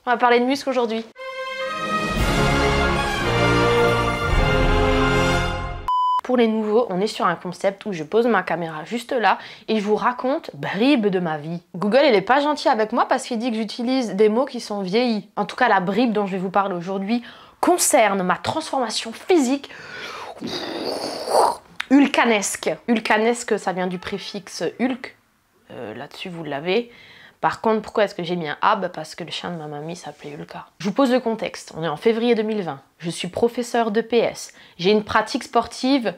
On va parler de muscles aujourd'hui. Pour les nouveaux, on est sur un concept où je pose ma caméra juste là et je vous raconte bribes de ma vie. Google, il est pas gentil avec moi parce qu'il dit que j'utilise des mots qui sont vieillis. En tout cas, la bribe dont je vais vous parler aujourd'hui concerne ma transformation physique hulkanesque. Hulkanesque, ça vient du préfixe hulk. Là-dessus, vous l'avez. Par contre, pourquoi est-ce que j'ai mis un A? Parce que le chien de ma mamie s'appelait Hulka. Je vous pose le contexte. On est en février 2020. Je suis professeur de PS. J'ai une pratique sportive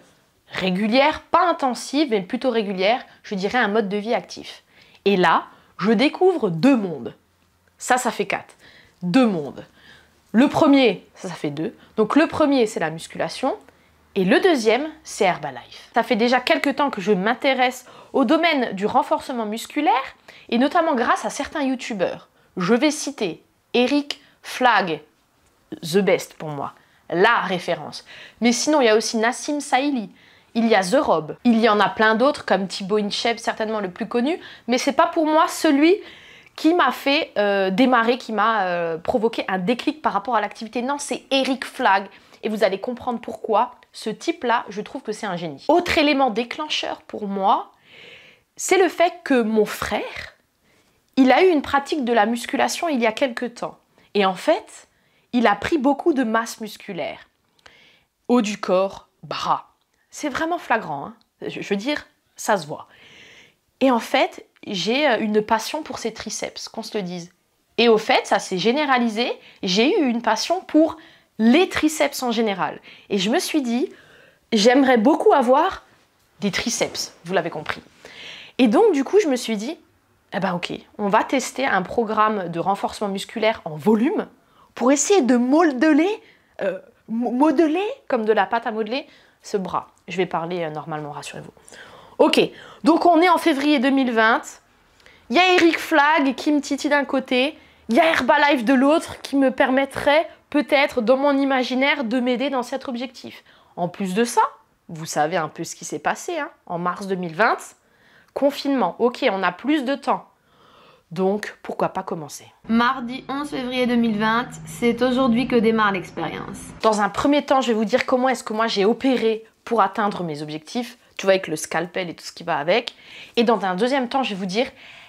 régulière, pas intensive, mais plutôt régulière. Je dirais un mode de vie actif. Et là, je découvre deux mondes. Ça fait 4. Deux mondes. Le premier, ça fait 2. Donc le premier, c'est la musculation. Et le deuxième, c'est Herbalife. Ça fait déjà quelques temps que je m'intéresse au domaine du renforcement musculaire et notamment grâce à certains youtubeurs. Je vais citer Eric Flagg, the best pour moi, la référence. Mais sinon, il y a aussi Nassim Saïli, il y a The Rob, il y en a plein d'autres comme Thibaut Inchep, certainement le plus connu, mais c'est pas pour moi celui qui m'a fait démarrer, qui m'a provoqué un déclic par rapport à l'activité. Non, c'est Eric Flagg. Et vous allez comprendre pourquoi ce type-là, je trouve que c'est un génie. Autre élément déclencheur pour moi, c'est le fait que mon frère, il a eu une pratique de la musculation il y a quelques temps. Et en fait, il a pris beaucoup de masse musculaire. Haut du corps, bras. C'est vraiment flagrant, hein. Je veux dire, ça se voit. Et en fait, j'ai une passion pour ses triceps, qu'on se le dise. Et au fait, ça s'est généralisé. J'ai eu une passion pour les triceps en général. Et je me suis dit, j'aimerais beaucoup avoir des triceps, vous l'avez compris. Et donc, du coup, je me suis dit, eh ben ok, on va tester un programme de renforcement musculaire en volume pour essayer de modeler, comme de la pâte à modeler, ce bras. Je vais parler normalement, rassurez-vous. Ok, donc on est en février 2020. Il y a Eric Flagg qui me titille d'un côté, il y a Herbalife de l'autre qui me permettrait peut-être dans mon imaginaire de m'aider dans cet objectif. En plus de ça, vous savez un peu ce qui s'est passé, hein, en mars 2020, confinement. Ok, on a plus de temps. Donc, pourquoi pas commencer? Mardi 11 février 2020, c'est aujourd'hui que démarre l'expérience. Dans un premier temps, je vais vous dire comment est-ce que moi j'ai opéré pour atteindre mes objectifs, tu vois, avec le scalpel et tout ce qui va avec. Et dans un deuxième temps, je vais vous dire,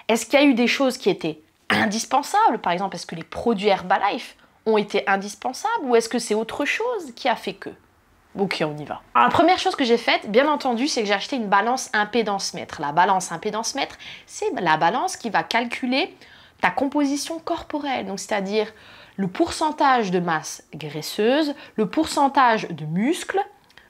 est-ce qu'il y a eu des choses qui étaient indispensables? Par exemple, est-ce que les produits Herbalife ont été indispensables ou est-ce que c'est autre chose qui a fait que? Ok, on y va. Alors, la première chose que j'ai faite, bien entendu, c'est que j'ai acheté une balance impédance-mètre. La balance impédance-mètre, c'est la balance qui va calculer ta composition corporelle. Donc, c'est-à-dire le pourcentage de masse graisseuse, le pourcentage de muscles,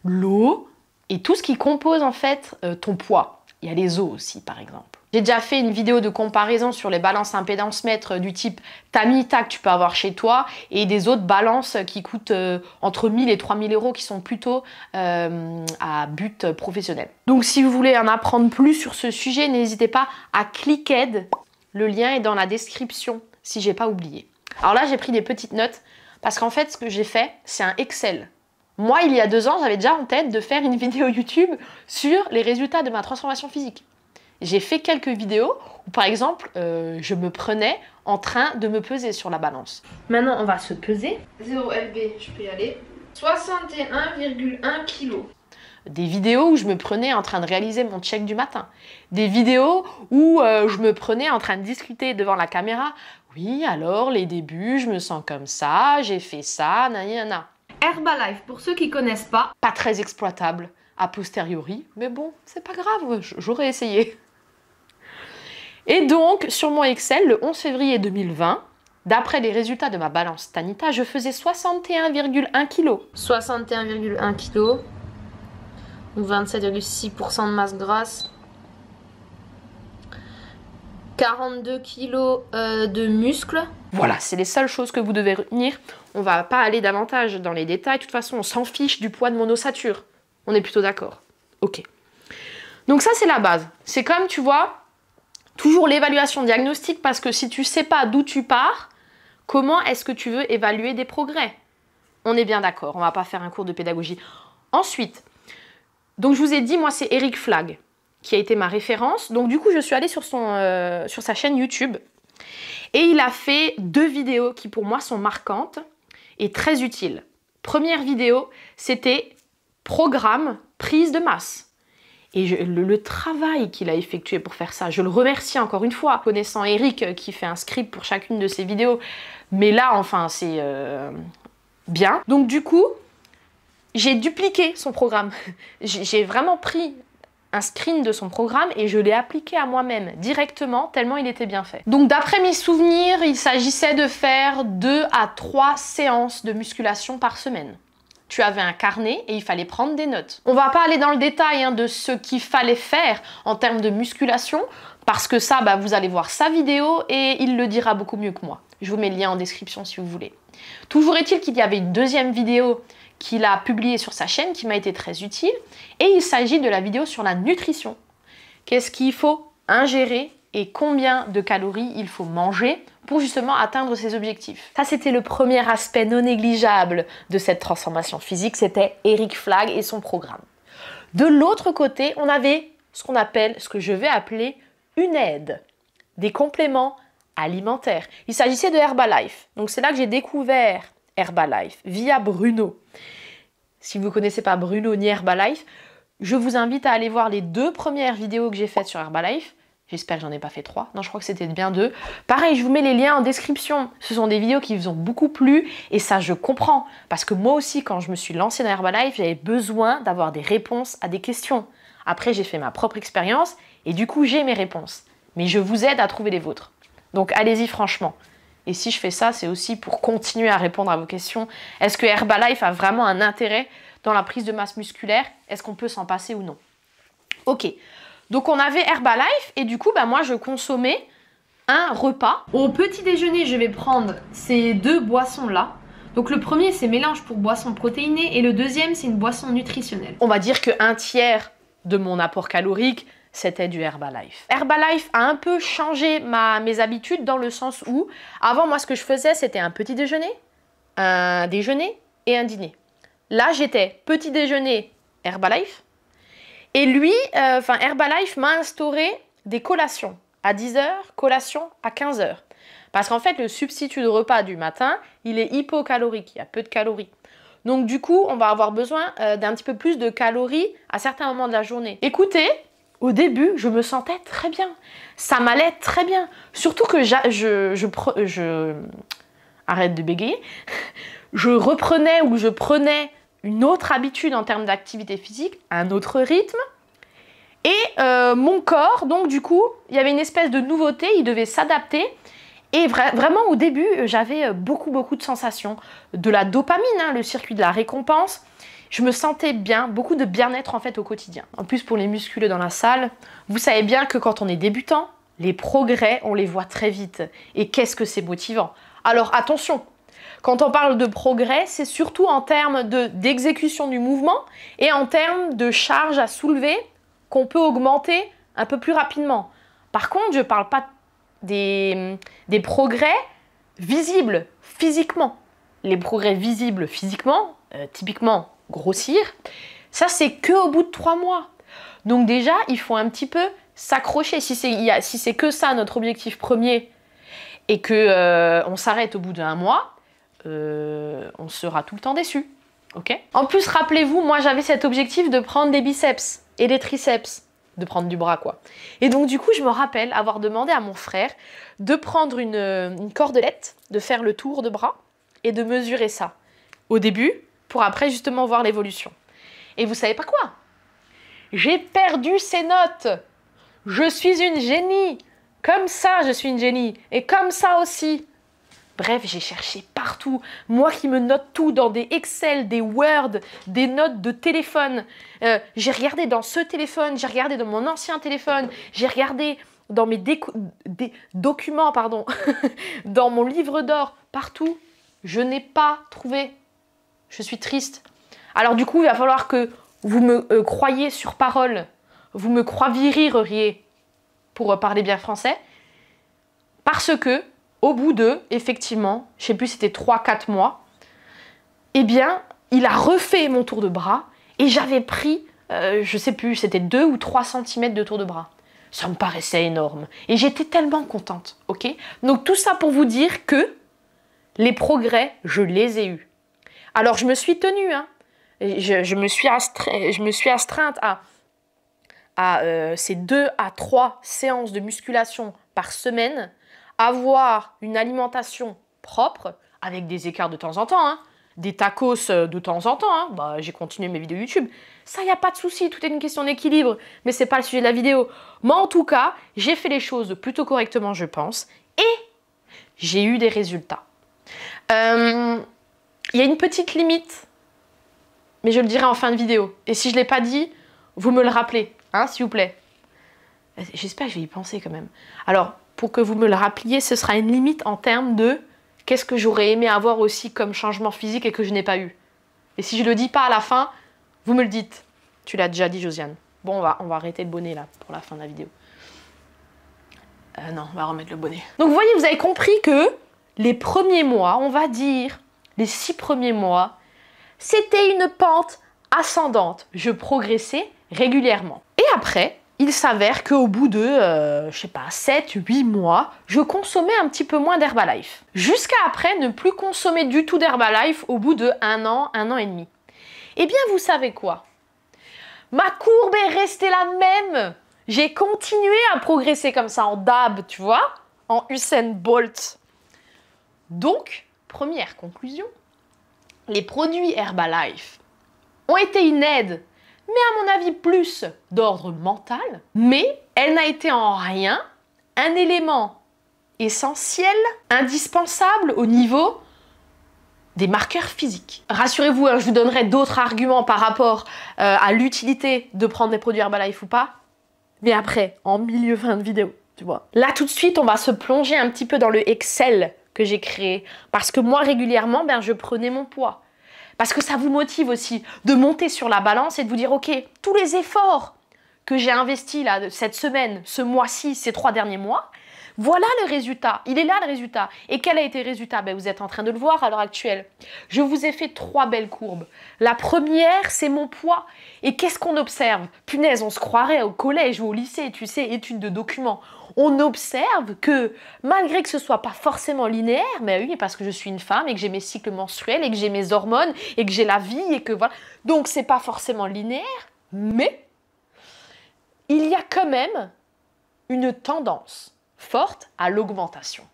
l'eau et tout ce qui compose en fait ton poids. Il y a les os aussi, par exemple. J'ai déjà fait une vidéo de comparaison sur les balances impédance-mètre du type Tamita que tu peux avoir chez toi et des autres balances qui coûtent entre 1000 et 3000 euros qui sont plutôt à but professionnel. Donc si vous voulez en apprendre plus sur ce sujet, n'hésitez pas à cliquer. Le lien est dans la description si j'ai pas oublié. Alors là, j'ai pris des petites notes parce qu'en fait, ce que j'ai fait, c'est un Excel. Moi, il y a 2 ans, j'avais déjà en tête de faire une vidéo YouTube sur les résultats de ma transformation physique. J'ai fait quelques vidéos où, par exemple, je me prenais en train de me peser sur la balance. Maintenant, on va se peser. 0 LB, je peux y aller. 61,1 kg. Des vidéos où je me prenais en train de réaliser mon check du matin. Des vidéos où je me prenais en train de discuter devant la caméra. Oui, alors, les débuts, je me sens comme ça, j'ai fait ça, nanana. Herbalife, pour ceux qui connaissent pas. Pas très exploitable a posteriori, mais bon, c'est pas grave, j'aurais essayé. Et donc, sur mon Excel, le 11 février 2020, d'après les résultats de ma balance Tanita, je faisais 61,1 kg. 61,1 kg. 27,6% de masse grasse. 42 kg de muscles. Voilà, c'est les seules choses que vous devez retenir. On va pas aller davantage dans les détails. De toute façon, on s'en fiche du poids de mon ossature. On est plutôt d'accord. Ok. Donc ça, c'est la base. C'est comme, tu vois, toujours l'évaluation diagnostique, parce que si tu sais pas d'où tu pars, comment est-ce que tu veux évaluer des progrès? On est bien d'accord, on va pas faire un cours de pédagogie. Ensuite, donc je vous ai dit, moi, c'est Eric Flagg qui a été ma référence. Donc du coup, je suis allée sur sa chaîne YouTube. Et il a fait 2 vidéos qui pour moi sont marquantes et très utiles. Première vidéo, c'était programme prise de masse. Et le travail qu'il a effectué pour faire ça, je le remercie encore une fois, connaissant Eric qui fait un script pour chacune de ses vidéos. Mais là, enfin, c'est bien. Donc du coup, j'ai dupliqué son programme. J'ai vraiment pris un screen de son programme et je l'ai appliqué à moi-même directement, tellement il était bien fait. Donc d'après mes souvenirs, il s'agissait de faire 2 à 3 séances de musculation par semaine. Tu avais un carnet et il fallait prendre des notes. On va pas aller dans le détail de ce qu'il fallait faire en termes de musculation, parce que ça, vous allez voir sa vidéo et il le dira beaucoup mieux que moi. Je vous mets le lien en description si vous voulez. Toujours est-il qu'il y avait une deuxième vidéo qu'il a publiée sur sa chaîne qui m'a été très utile, et il s'agit de la vidéo sur la nutrition. Qu'est-ce qu'il faut ingérer et combien de calories il faut manger pour justement atteindre ses objectifs. Ça, c'était le premier aspect non négligeable de cette transformation physique, c'était Eric Flagg et son programme. De l'autre côté, on avait ce que je vais appeler une aide, des compléments alimentaires. Il s'agissait de Herbalife. Donc c'est là que j'ai découvert Herbalife via Bruno. Si vous ne connaissez pas Bruno ni Herbalife, je vous invite à aller voir les 2 premières vidéos que j'ai faites sur Herbalife. J'espère que j'en ai pas fait 3. Non, je crois que c'était bien 2. Pareil, je vous mets les liens en description. Ce sont des vidéos qui vous ont beaucoup plu et ça, je comprends. Parce que moi aussi, quand je me suis lancée dans Herbalife, j'avais besoin d'avoir des réponses à des questions. Après, j'ai fait ma propre expérience et du coup, j'ai mes réponses. Mais je vous aide à trouver les vôtres. Donc, allez-y franchement. Et si je fais ça, c'est aussi pour continuer à répondre à vos questions. Est-ce que Herbalife a vraiment un intérêt dans la prise de masse musculaire? Est-ce qu'on peut s'en passer ou non? Ok. Donc on avait Herbalife et du coup, moi je consommais un repas. Au petit déjeuner, je vais prendre ces 2 boissons-là. Donc le premier, c'est mélange pour boisson protéinée et le deuxième, c'est une boisson nutritionnelle. On va dire que 1/3 de mon apport calorique, c'était du Herbalife. Herbalife a un peu changé mes habitudes dans le sens où, avant, moi, ce que je faisais, c'était un petit déjeuner, un déjeuner et un dîner. Là, j'étais petit déjeuner Herbalife. Et lui, Herbalife m'a instauré des collations à 10 h, collation à 15 h. Parce qu'en fait, le substitut de repas du matin, il est hypocalorique, il y a peu de calories. Donc du coup, on va avoir besoin d'un petit peu plus de calories à certains moments de la journée. Écoutez, au début, je me sentais très bien. Ça m'allait très bien. Surtout que arrête de bégayer. Je prenais une autre habitude en termes d'activité physique, un autre rythme. Et mon corps, donc du coup, il y avait une espèce de nouveauté, il devait s'adapter. Et vraiment au début, j'avais beaucoup de sensations. De la dopamine, le circuit de la récompense. Je me sentais bien, beaucoup de bien-être en fait au quotidien. En plus pour les musculeux dans la salle, vous savez bien que quand on est débutant, les progrès, on les voit très vite. Et qu'est-ce que c'est motivant. Alors attention, quand on parle de progrès, c'est surtout en termes d'exécution du mouvement et en termes de charge à soulever qu'on peut augmenter un peu plus rapidement. Par contre, je ne parle pas des progrès visibles physiquement. Les progrès visibles physiquement, typiquement grossir, ça c'est qu'au bout de 3 mois. Donc déjà, il faut un petit peu s'accrocher. Si c'est que ça notre objectif premier et qu'on s'arrête au bout d'1 mois, on sera tout le temps déçu. Okay. En plus, rappelez-vous, moi j'avais cet objectif de prendre des biceps et des triceps, de prendre du bras quoi. Et donc du coup, je me rappelle avoir demandé à mon frère de prendre une cordelette, de faire le tour de bras et de mesurer ça au début pour après justement voir l'évolution. Et vous savez pas quoi? J'ai perdu ces notes. Je suis une génie. Comme ça, je suis une génie. Et comme ça aussi. Bref, j'ai cherché partout. Moi qui me note tout dans des Excel, des Word, des notes de téléphone. J'ai regardé dans ce téléphone, j'ai regardé dans mon ancien téléphone, j'ai regardé dans mes documents, pardon, dans mon livre d'or, partout. Je n'ai pas trouvé. Je suis triste. Alors du coup, il va falloir que vous me croyiez sur parole. Vous me croiririez, pour parler bien français. Parce que, au bout de, effectivement, je ne sais plus, c'était 3-4 mois, eh bien, il a refait mon tour de bras et j'avais pris, je ne sais plus, c'était 2 ou 3 cm de tour de bras. Ça me paraissait énorme. Et j'étais tellement contente, ok? Donc tout ça pour vous dire que les progrès, je les ai eus. Alors je me suis tenue, hein. Je me suis astreinte à ces 2 à 3 séances de musculation par semaine, avoir une alimentation propre, avec des écarts de temps en temps, hein, des tacos de temps en temps, hein. Bah, j'ai continué mes vidéos YouTube. Ça, il n'y a pas de souci, tout est une question d'équilibre, mais ce n'est pas le sujet de la vidéo. Moi, en tout cas, j'ai fait les choses plutôt correctement, je pense, et j'ai eu des résultats. Il y a une petite limite, mais je le dirai en fin de vidéo. Et si je ne l'ai pas dit, vous me le rappelez, hein, s'il vous plaît. J'espère que je vais y penser quand même. Alors, pour que vous me le rappeliez, ce sera une limite en termes de qu'est-ce que j'aurais aimé avoir aussi comme changement physique et que je n'ai pas eu. Et si je ne le dis pas à la fin, vous me le dites. Tu l'as déjà dit, Josiane. Bon, on va arrêter le bonnet là pour la fin de la vidéo. Non, on va remettre le bonnet. Donc vous voyez, vous avez compris que les premiers mois, on va dire les 6 premiers mois, c'était une pente ascendante. Je progressais régulièrement. Et après, il s'avère qu'au bout de, je sais pas, 7-8 mois, je consommais un petit peu moins d'Herbalife. Jusqu'à après, ne plus consommer du tout d'Herbalife au bout de 1 an et demi. Eh bien, vous savez quoi? Ma courbe est restée la même. J'ai continué à progresser comme ça en DAB, tu vois, en Usain Bolt. Donc, première conclusion, les produits Herbalife ont été une aide, mais à mon avis plus d'ordre mental, mais elle n'a été en rien un élément essentiel, indispensable au niveau des marqueurs physiques. Rassurez-vous, hein, je vous donnerai d'autres arguments par rapport à l'utilité de prendre des produits Herbalife ou pas, mais après, en milieu fin de vidéo, tu vois. Là, tout de suite, on va se plonger un petit peu dans le Excel que j'ai créé, parce que moi, régulièrement, ben, je prenais mon poids. Parce que ça vous motive aussi de monter sur la balance et de vous dire, ok, tous les efforts que j'ai investis là, cette semaine, ce mois-ci, ces 3 derniers mois, voilà le résultat. Il est là le résultat. Et quel a été le résultat? Ben, vous êtes en train de le voir à l'heure actuelle. Je vous ai fait 3 belles courbes. La première, c'est mon poids. Et qu'est-ce qu'on observe? Punaise, on se croirait au collège ou au lycée, tu sais, études de documents. On observe que, malgré que ce soit pas forcément linéaire, mais oui, parce que je suis une femme et que j'ai mes cycles menstruels et que j'ai mes hormones et que j'ai la vie et que voilà. Donc, c'est pas forcément linéaire, mais il y a quand même une tendance forte à l'augmentation.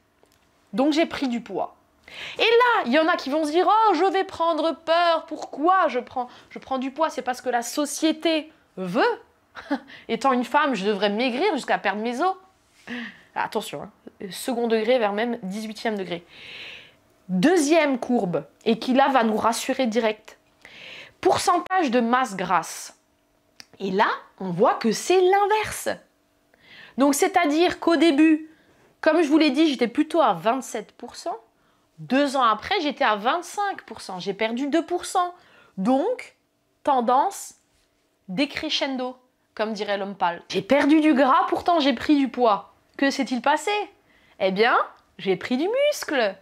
Donc, j'ai pris du poids. Et là, il y en a qui vont se dire « Oh, je vais prendre peur. Pourquoi je prends du poids? C'est parce que la société veut. Étant une femme, je devrais maigrir jusqu'à perdre mes os. » Attention, hein, second degré vers même 18e degré. Deuxième courbe, et qui là va nous rassurer direct. Pourcentage de masse grasse. Et là, on voit que c'est l'inverse. Donc, c'est-à-dire qu'au début, comme je vous l'ai dit, j'étais plutôt à 27%. 2 ans après, j'étais à 25%. J'ai perdu 2%. Donc, tendance décrescendo, comme dirait l'homme pâle. J'ai perdu du gras, pourtant j'ai pris du poids. Que s'est-il passé? Eh bien, j'ai pris du muscle.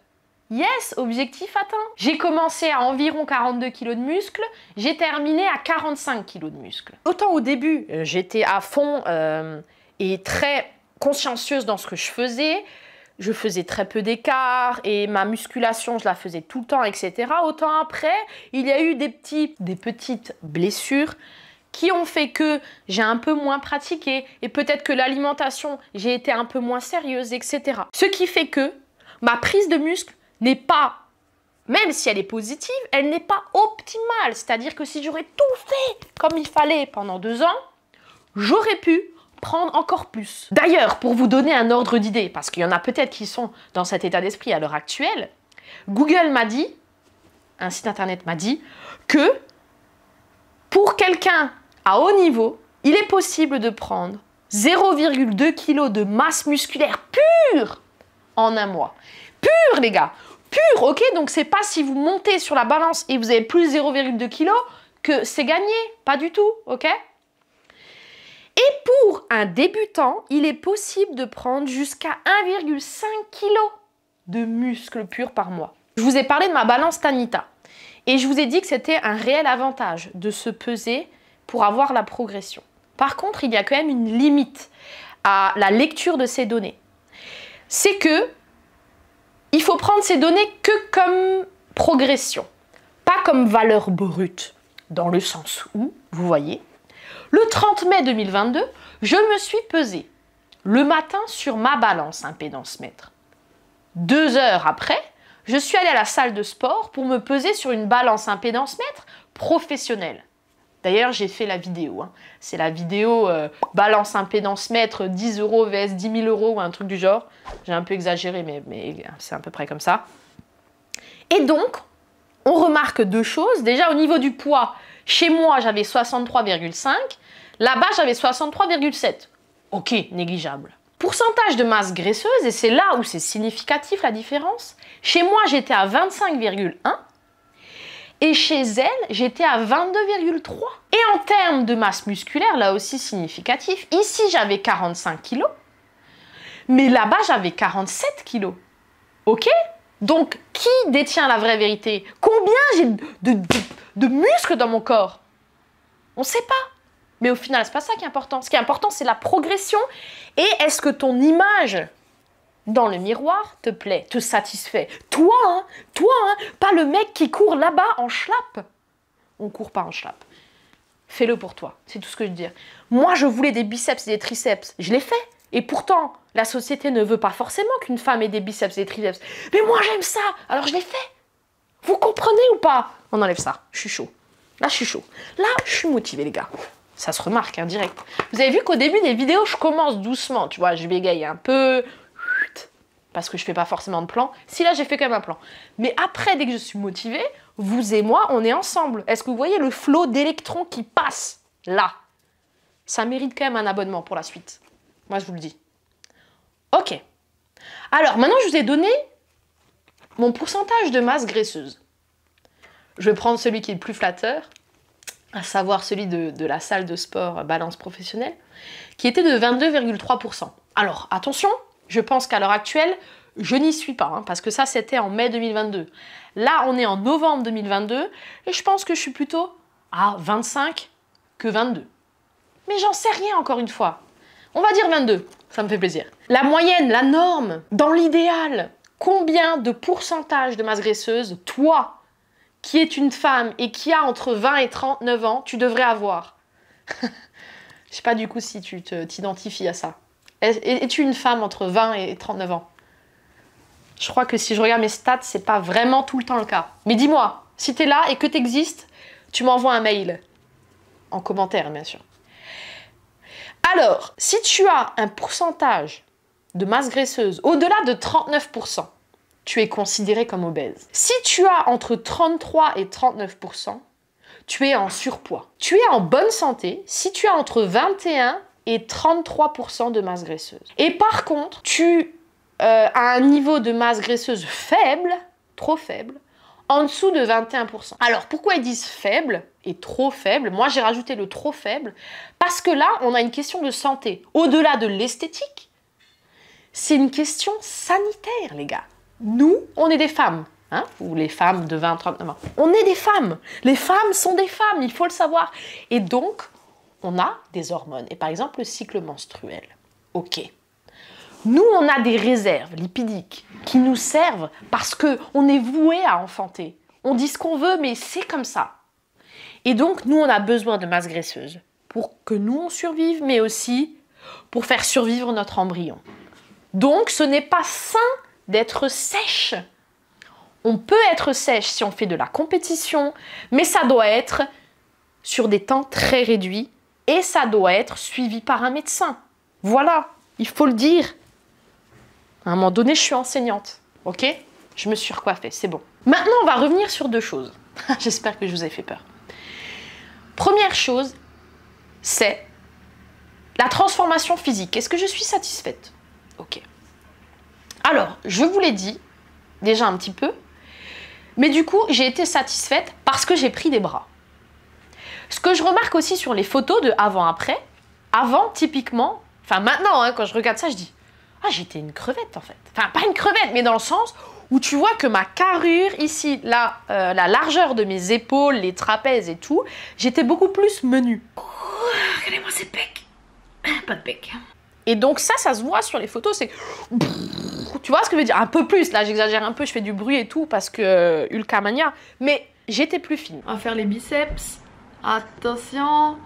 Yes, objectif atteint. J'ai commencé à environ 42 kg de muscle, j'ai terminé à 45 kg de muscle. Autant au début, j'étais à fond et très consciencieuse dans ce que je faisais très peu d'écart et ma musculation, je la faisais tout le temps, etc. Autant après, il y a eu des petites blessures qui ont fait que j'ai un peu moins pratiqué et peut-être que l'alimentation, j'ai été un peu moins sérieuse, etc. Ce qui fait que ma prise de muscle n'est pas, même si elle est positive, elle n'est pas optimale. C'est-à-dire que si j'aurais tout fait comme il fallait pendant 2 ans, j'aurais pu prendre encore plus. D'ailleurs, pour vous donner un ordre d'idée, parce qu'il y en a peut-être qui sont dans cet état d'esprit à l'heure actuelle, Google m'a dit, un site internet m'a dit, que pour quelqu'un à haut niveau, il est possible de prendre 0,2 kg de masse musculaire pure en 1 mois. Pure, les gars! Pure, ok? Donc, c'est pas si vous montez sur la balance et vous avez plus 0,2 kg que c'est gagné. Pas du tout, ok? Et pour un débutant, il est possible de prendre jusqu'à 1,5 kg de muscle pur par mois. Je vous ai parlé de ma balance Tanita. Et je vous ai dit que c'était un réel avantage de se peser pour avoir la progression. Par contre, il y a quand même une limite à la lecture de ces données, c'est que il faut prendre ces données que comme progression, pas comme valeur brute, dans le sens où, vous voyez, le 30 mai 2022, je me suis pesée le matin sur ma balance impédance mètre. 2 heures après, je suis allée à la salle de sport pour me peser sur une balance impédance mètre professionnelle. D'ailleurs, j'ai fait la vidéo. Hein. C'est la vidéo balance impédance mètre 10 € vs 10 000 € ou un truc du genre. J'ai un peu exagéré, mais c'est à peu près comme ça. Et donc, on remarque 2 choses. Déjà, au niveau du poids, chez moi, j'avais 63,5. Là-bas, j'avais 63,7. Ok, négligeable. Pourcentage de masse graisseuse, et c'est là où c'est significatif la différence. Chez moi, j'étais à 25,1. Et chez elle, j'étais à 22,3. Et en termes de masse musculaire, là aussi significatif, ici j'avais 45 kg, mais là-bas j'avais 47 kg. Ok? Donc, qui détient la vraie vérité? Combien j'ai de muscles dans mon corps? On ne sait pas. Mais au final, c'est pas ça qui est important. Ce qui est important, c'est la progression. Et est-ce que ton image dans le miroir te plaît, te satisfait? Toi, pas le mec qui court là-bas en schlapp. On court pas en schlapp. Fais-le pour toi, c'est tout ce que je veux dire. Moi, je voulais des biceps et des triceps. Je l'ai fait. Et pourtant, la société ne veut pas forcément qu'une femme ait des biceps et des triceps. Mais moi, j'aime ça. Alors, je l'ai fait. Vous comprenez ou pas? On enlève ça. Je suis chaud. Là, je suis chaud. Là, je suis motivée, les gars. Ça se remarque, hein, direct. Vous avez vu qu'au début des vidéos, je commence doucement. Tu vois, je bégaye un peu. Parce que je fais pas forcément de plan. Si là, j'ai fait quand même un plan. Mais après, dès que je suis motivée, vous et moi, on est ensemble. Est-ce que vous voyez le flot d'électrons qui passe là? Ça mérite quand même un abonnement pour la suite. Moi, je vous le dis. Ok. Alors, maintenant, je vous ai donné mon pourcentage de masse graisseuse. Je vais prendre celui qui est le plus flatteur, à savoir celui de la salle de sport balance professionnelle, qui était de 22,3%. Alors, attention, je pense qu'à l'heure actuelle, je n'y suis pas, hein, parce que ça, c'était en mai 2022. Là, on est en novembre 2022, et je pense que je suis plutôt à 25 que 22. Mais j'en sais rien, encore une fois. On va dire 22, ça me fait plaisir. La moyenne, la norme, dans l'idéal, combien de pourcentage de masse graisseuse, toi, qui es une femme et qui a entre 20 et 39 ans, tu devrais avoir? Je sais pas du coup si tu t'identifies à ça. Es-tu une femme entre 20 et 39 ans? Je crois que si je regarde mes stats, c'est pas vraiment tout le temps le cas. Mais dis-moi, si tu es là et que tu existes, tu m'envoies un mail. En commentaire, bien sûr. Alors, si tu as un pourcentage de masse graisseuse au-delà de 39%, tu es considéré comme obèse. Si tu as entre 33 et 39%, tu es en surpoids. Tu es en bonne santé si tu as entre 21 et 33% de masse graisseuse. Et par contre, tu as un niveau de masse graisseuse faible, trop faible, en dessous de 21%. Alors, pourquoi ils disent faible et trop faible? Moi, j'ai rajouté le trop faible parce que là, on a une question de santé. Au-delà de l'esthétique, c'est une question sanitaire, les gars. Nous, on est des femmes, hein, ou les femmes de 20-39 ans. On est des femmes. Les femmes sont des femmes, il faut le savoir. Et donc, on a des hormones. Et par exemple, le cycle menstruel. Ok. Nous, on a des réserves lipidiques qui nous servent parce qu'on est voué à enfanter. On dit ce qu'on veut, mais c'est comme ça. Et donc, nous, on a besoin de masse graisseuse pour que nous, on survive, mais aussi pour faire survivre notre embryon. Donc, ce n'est pas sain d'être sèche. On peut être sèche si on fait de la compétition, mais ça doit être sur des temps très réduits et ça doit être suivi par un médecin. Voilà, il faut le dire. À un moment donné, je suis enseignante, ok? Je me suis recoiffée, c'est bon. Maintenant, on va revenir sur 2 choses. J'espère que je vous ai fait peur. Première chose, c'est la transformation physique. Est-ce que je suis satisfaite? Ok. Alors, je vous l'ai dit, déjà un petit peu, mais du coup, j'ai été satisfaite parce que j'ai pris des bras. Ce que je remarque aussi sur les photos de avant-après, avant, typiquement, enfin maintenant, hein, quand je regarde ça, je dis « Ah, j'étais une crevette, en fait. » Enfin, pas une crevette, mais dans le sens où tu vois que ma carrure, ici, là, la largeur de mes épaules, les trapèzes et tout, j'étais beaucoup plus menue. Regardez-moi ces pecs. Pas de pecs. Et donc ça se voit sur les photos, c'est... Tu vois ce que je veux dire? Un peu plus, là j'exagère un peu, je fais du bruit et tout parce que Hulkamania, mais j'étais plus fine. On va faire les biceps. Attention.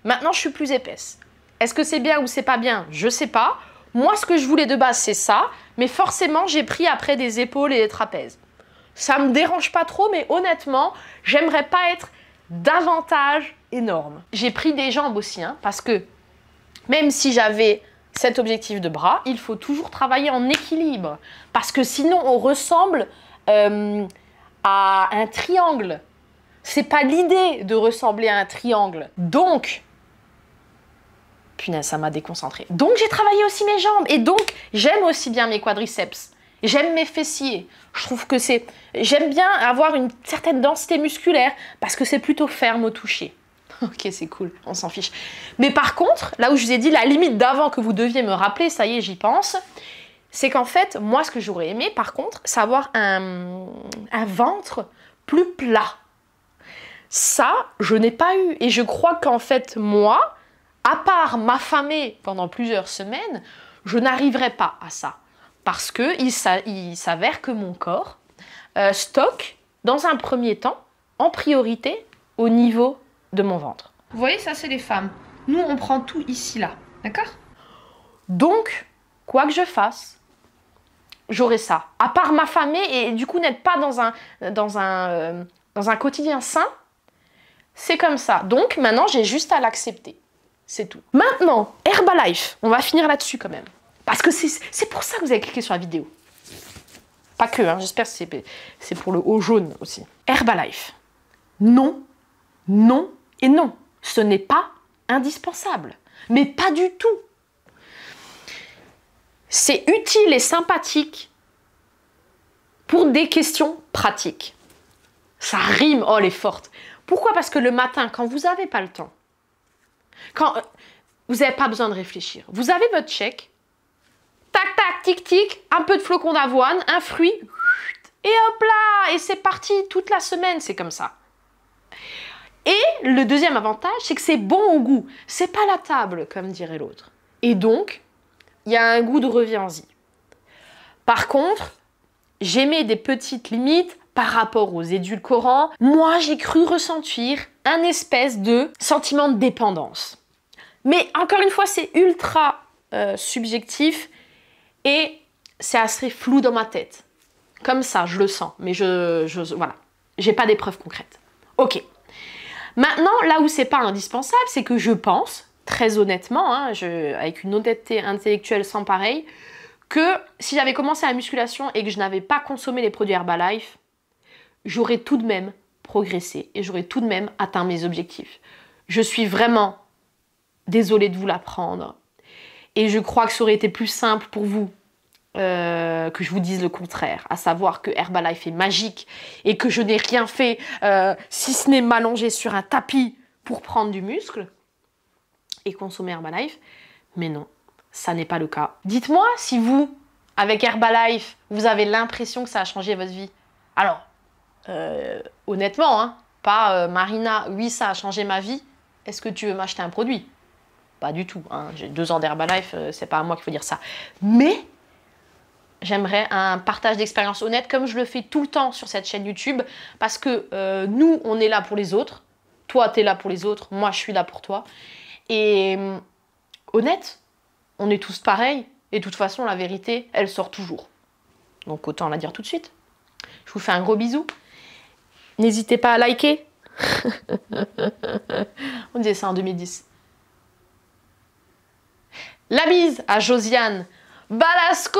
Maintenant je suis plus épaisse. Est-ce que c'est bien ou c'est pas bien? Je sais pas. Moi ce que je voulais de base c'est ça, mais forcément j'ai pris après des épaules et des trapèzes. Ça me dérange pas trop, mais honnêtement, j'aimerais pas être davantage énorme. J'ai pris des jambes aussi, hein, parce que même si j'avais cet objectif de bras, il faut toujours travailler en équilibre. Parce que sinon, on ressemble à un triangle. C'est pas l'idée de ressembler à un triangle. Donc, punaise, ça m'a déconcentrée. Donc, j'ai travaillé aussi mes jambes. Et donc, j'aime aussi bien mes quadriceps. J'aime mes fessiers. Je trouve que c'est... J'aime bien avoir une certaine densité musculaire parce que c'est plutôt ferme au toucher. Ok, c'est cool, on s'en fiche. Mais par contre, là où je vous ai dit la limite d'avant que vous deviez me rappeler, ça y est, j'y pense, c'est qu'en fait, moi, ce que j'aurais aimé, par contre, c'est avoir un ventre plus plat. Ça, je n'ai pas eu. Et je crois qu'en fait, moi, à part m'affamer pendant plusieurs semaines, je n'arriverai pas à ça. Parce qu'il s'avère que mon corps stocke, dans un premier temps, en priorité, au niveau de mon ventre. Vous voyez, ça c'est les femmes. Nous, on prend tout ici, là. D'accord? Donc, quoi que je fasse, j'aurai ça. À part m'affamer et du coup n'être pas dans un quotidien sain, c'est comme ça. Donc, maintenant, j'ai juste à l'accepter. C'est tout. Maintenant, Herbalife. On va finir là-dessus quand même. Parce que c'est pour ça que vous avez cliqué sur la vidéo. Pas que, hein, j'espère que c'est pour le haut jaune aussi. Herbalife. Non, non et non. Ce n'est pas indispensable. Mais pas du tout. C'est utile et sympathique pour des questions pratiques. Ça rime, oh elle est forte. Pourquoi? Parce que le matin, quand vous n'avez pas le temps, quand vous n'avez pas besoin de réfléchir, vous avez votre chèque, tac, tac, tic, tic, un peu de flocons d'avoine, un fruit, et hop là, et c'est parti, toute la semaine, c'est comme ça. Et le deuxième avantage, c'est que c'est bon au goût. C'est pas la table, comme dirait l'autre. Et donc, il y a un goût de reviens-y. Par contre, j'aimais des petites limites par rapport aux édulcorants. Moi, j'ai cru ressentir un espèce de sentiment de dépendance. Mais encore une fois, c'est ultra subjectif et c'est assez flou dans ma tête. Comme ça, je le sens, mais voilà, j'ai pas des preuves concrètes. Ok. Maintenant, là où c'est pas indispensable, c'est que je pense, très honnêtement, hein, avec une honnêteté intellectuelle sans pareil, que si j'avais commencé la musculation et que je n'avais pas consommé les produits Herbalife, j'aurais tout de même progressé et j'aurais tout de même atteint mes objectifs. Je suis vraiment désolée de vous l'apprendre et je crois que ça aurait été plus simple pour vous que je vous dise le contraire, à savoir que Herbalife est magique et que je n'ai rien fait si ce n'est m'allonger sur un tapis pour prendre du muscle et consommer Herbalife. Mais non, ça n'est pas le cas. Dites-moi si vous, avec Herbalife, vous avez l'impression que ça a changé votre vie. Alors, honnêtement, hein, pas Marina, oui ça a changé ma vie, est-ce que tu veux m'acheter un produit? Pas du tout, hein. J'ai 2 ans d'Herbalife, c'est pas à moi qu'il faut dire ça. Mais j'aimerais un partage d'expérience honnête comme je le fais tout le temps sur cette chaîne YouTube parce que nous, on est là pour les autres. Toi, tu es là pour les autres. Moi, je suis là pour toi. Et honnête, on est tous pareils. Et de toute façon, la vérité, elle sort toujours. Donc, autant la dire tout de suite. Je vous fais un gros bisou. N'hésitez pas à liker. On disait ça en 2010. La bise à Josiane Balasco.